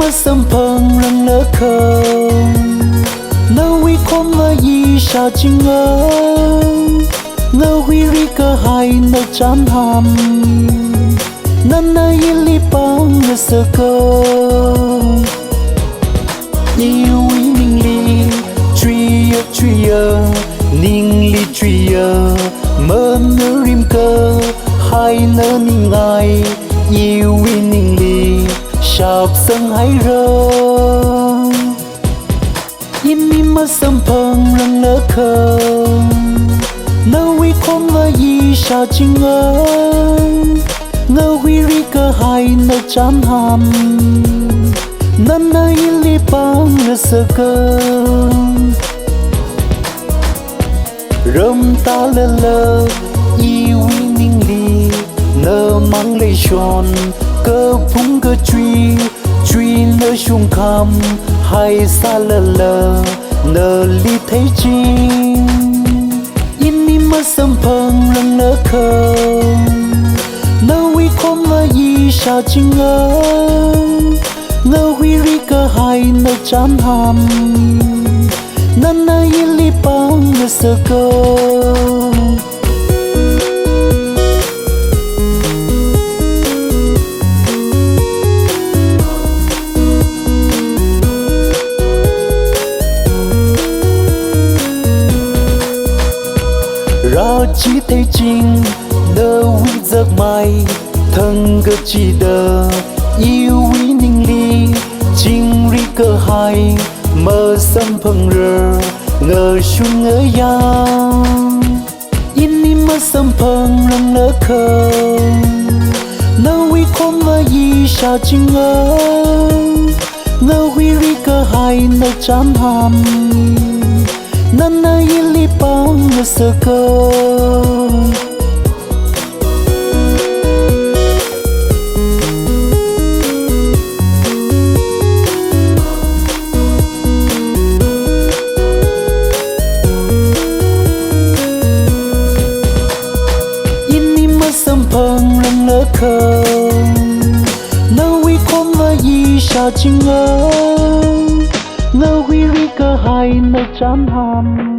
mà sâm phăng lần lỡ khờ nâu huy không ngờ gì sao chinh ngờ huy ri cơ hai nâu chán hàm nan na li bang ngờ sơ cơ yêu huy ninh li truy ninh li truy mơ nơ rim cơ hai nơ ninh ai yêu huy ninh li sạp sân hay rơ im mi mà sâm phăng lần lỡ khờ nâu huy không ngờ gì sao chinh ngờ huy ri cơ hai nâu chán hàm nan na li bang ngờ sơ cơ râm ta lơ yêu huy ninh li nơ mang lấy tròn cơ phúng cơ truy nơ xuống khăm hay xa lơ nơ li thấy chi im mi mà sâm phăng lần lỡ khờ nơ huy không ngờ gì sao chinh ngờ huy ri cơ hai nơ chán hàm nan na li bang ngờ sơ cơ ra chỉ thấy chinh đơ huy giấc mai thân cơ chỉ đơ yêu huy ninh li chinh ri cơ hai mơ sâm phăng rơ ngờ xuống ngỡ yang in ni mơ sâm phăng lần lỡ khờ nơ huy không ngờ gì sao chinh ngờ huy ri cơ hai nơ chán hàm nan na li bang ngờ sơ cơ in ni mà sâm phăng lần lỡ khờ nơ huy không ngờ gì sao chinh ngờ huy ri cơ hai nơ chán hàm